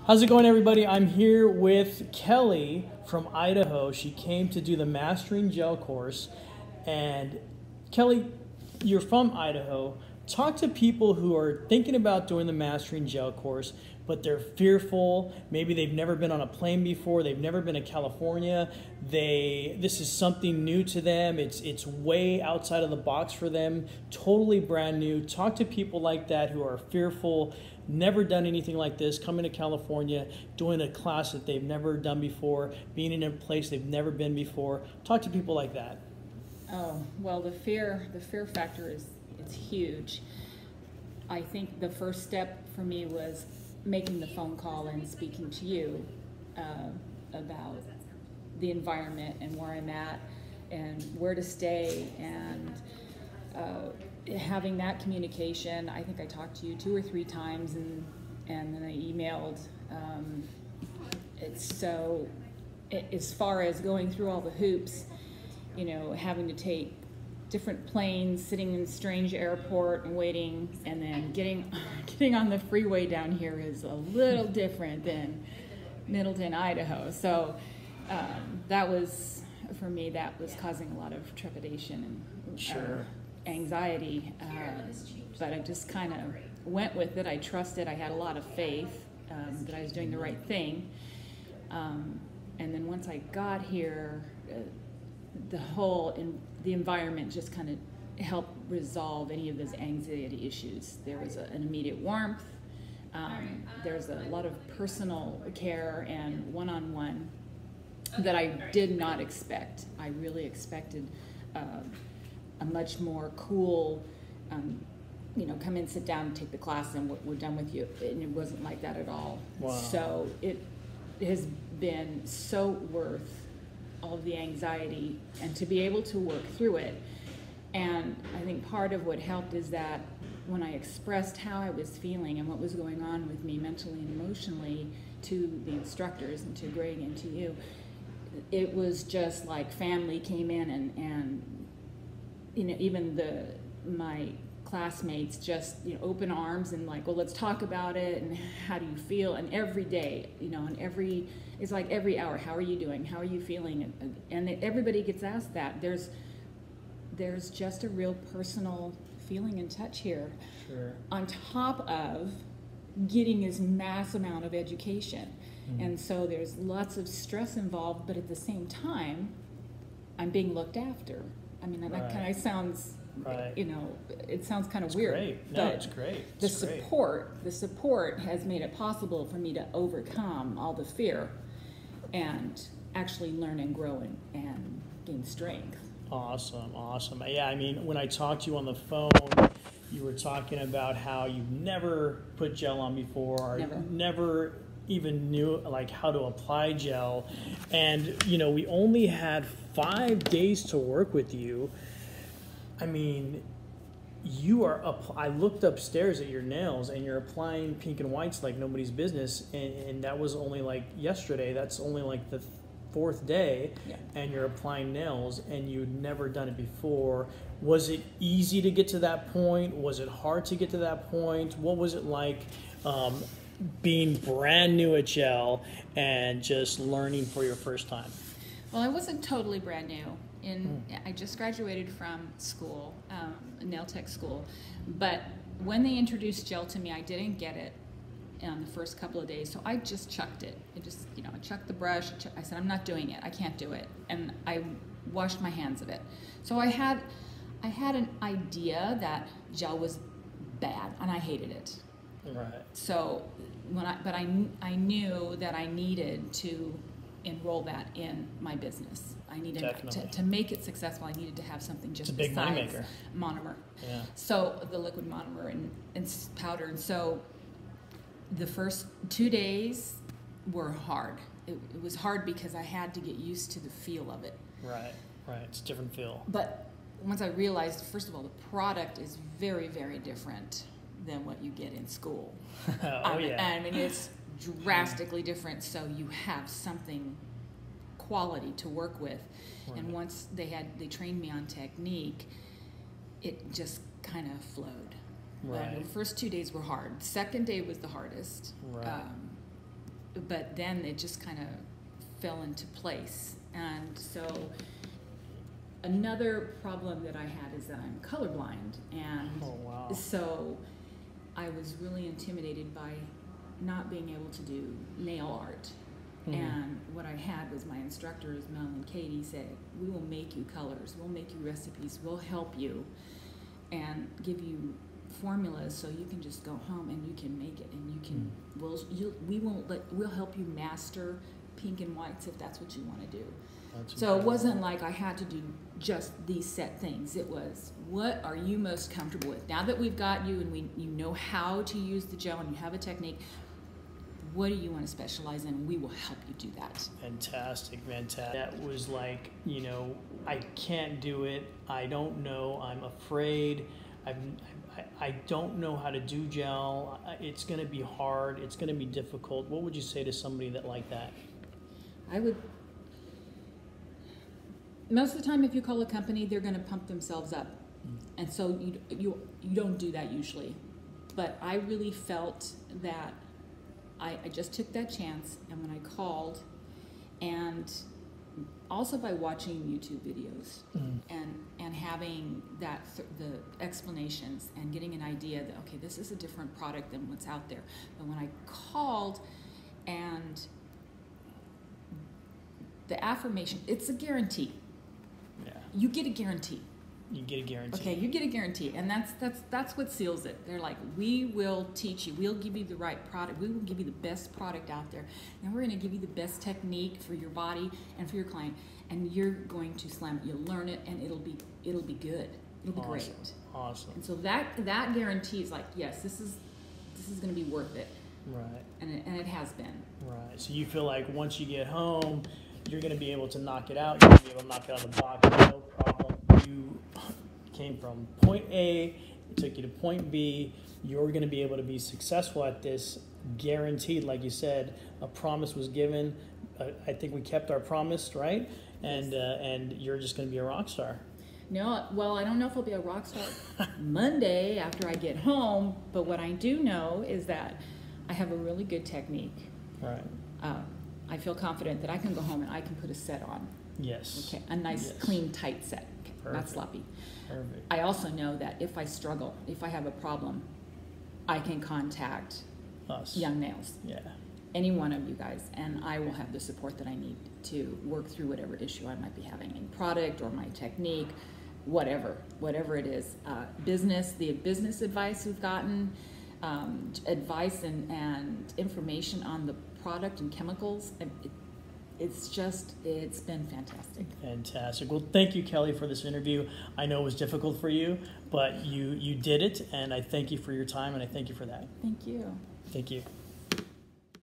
How's it going, everybody? I'm here with Kelly from Idaho. She came to do the Mastering Gel course. And Kelly, you're from Idaho. Talk to people who are thinking about doing the Mastering Gel course, but they're fearful. Maybe they've never been on a plane before. They've never been to California. This is something new to them. It's way outside of the box for them. Totally brand new. Talk to people like that who are fearful, never done anything like this, coming to California, doing a class that they've never done before, being in a place they've never been before. Talk to people like that. Oh, well, the fear factor it's huge. I think the first step for me was making the phone call and speaking to you about the environment and where I'm at and where to stay, and having that communication. I think I talked to you 2 or 3 times, and then I emailed. As far as going through all the hoops, having to take different planes, sitting in a strange airport and waiting, and then getting on the freeway down here is a little different than Middleton, Idaho. So that was, for me, that was causing a lot of trepidation and Sure. Anxiety. But I just kind of went with it. I trusted. I had a lot of faith that I was doing the right thing. And then once I got here, the environment just kind of helped resolve any of those anxiety issues. There was an immediate warmth. There's a lot of personal care and one-on-one that I did not expect. I really expected a much more cool, come in, sit down, take the class, and we're done with you. And it wasn't like that at all. Wow. So it has been so worth all of the anxiety and to be able to work through it. And I think part of what helped is that when I expressed how I was feeling and what was going on with me mentally and emotionally to the instructors and to Greg and to you, it was just like family came in, and even my classmates just open arms and like, well, let's talk about it, and how do you feel? And every day, and it's like every hour, how are you doing? How are you feeling? And everybody gets asked that. There's just a real personal feeling and touch here. Sure. On top of getting this mass amount of education. Mm-hmm. And so there's lots of stress involved, but at the same time, I'm being looked after. I mean, that kind of sounds, right. It sounds kind of It's weird. Great. No, it's great. The support has made it possible for me to overcome all the fear and actually learn and grow and gain strength. Awesome. Yeah, I mean, when I talked to you on the phone, you were talking about how you've never put gel on before, or never even knew like how to apply gel. And we only had 5 days to work with you. I mean, I looked upstairs at your nails, and you're applying pink and whites like nobody's business, and that was only like yesterday. That's only like the 4th day. Yeah. And you're applying nails, and you'd never done it before. Was it easy to get to that point? Was it hard to get to that point? What was it like being brand new at gel and just learning for your first time? Well, I wasn't totally brand new. I just graduated from school, nail tech school, but when they introduced gel to me, I didn't get it the first couple of days, so I just chucked it. I chucked the brush. I said, I'm not doing it. I can't do it, and I washed my hands of it. So I had an idea that gel was bad, and I hated it. Right. So I knew that I needed to enroll that in my business. I needed to make it successful. I needed to have something just besides money maker. Monomer. Yeah. So the liquid monomer and powder. And so the first 2 days were hard. It was hard because I had to get used to the feel of it. Right. It's a different feel. But once I realized, first of all, the product is very, very different than what you get in school. Yeah. I mean, it's drastically different, so you have something quality to work with. Right. And once they trained me on technique, it just kind of flowed. Right. The first 2 days were hard. Second day was the hardest. Right. but then it just kind of fell into place. And so another problem that I had is that I'm colorblind, and so I was really intimidated by not being able to do nail art. And what I had was my instructors, Mel and Katie, said, we will make you colors, we'll make you recipes, we'll help you and give you formulas so you can just go home and you can make it, and you can we'll help you master pink and whites if that's what you want to do. So it wasn't like I had to do just these set things. It was, what are you most comfortable with? Now that we've got you and you know how to use the gel and you have a technique, what do you want to specialize in? We will help you do that. Fantastic, fantastic. That was like, you know, I can't do it. I don't know. I'm afraid. I don't know how to do gel. It's going to be hard. It's going to be difficult. What would you say to somebody that like that? I would. Most of the time, if you call a company, they're going to pump themselves up, and so you don't do that usually. But I really felt that I just took that chance, and when I called, and also by watching YouTube videos and having that the explanations and getting an idea that, okay, this is a different product than what's out there. But when I called, and the affirmation, it's a guarantee. Yeah. You get a guarantee. You get a guarantee. Okay, you get a guarantee, and that's what seals it. They're like, we will teach you. We'll give you the right product. We will give you the best product out there, and we're going to give you the best technique for your body and for your client. And you're going to slam it. You'll learn it, and it'll be good. It'll be great. Awesome. And so that guarantee is like, yes, this is going to be worth it. Right. And it has been. Right. So you feel like once you get home, you're going to be able to knock it out. You're going to be able to knock it out of the box, no problem. You came from point A, it took you to point B. You're going to be able to be successful at this, guaranteed. Like you said, a promise was given. I think we kept our promise, right? And you're just going to be a rock star. No, well, I don't know if I'll be a rock star Monday after I get home, but what I do know is that I have a really good technique. Right. I feel confident that I can go home and I can put a set on. Yes. Okay, a nice, clean, tight set. Okay, not sloppy. Perfect. I also know that if I struggle, if I have a problem, I can contact us, Young Nails. Yeah. Any one of you guys, and I will have the support that I need to work through whatever issue I might be having in product or my technique, whatever it is. The business advice we've gotten, advice and information on the product and chemicals. It's been fantastic. Fantastic. Well, thank you, Kelly, for this interview. I know it was difficult for you, but you did it, and I thank you for your time, and I thank you for that. Thank you. Thank you.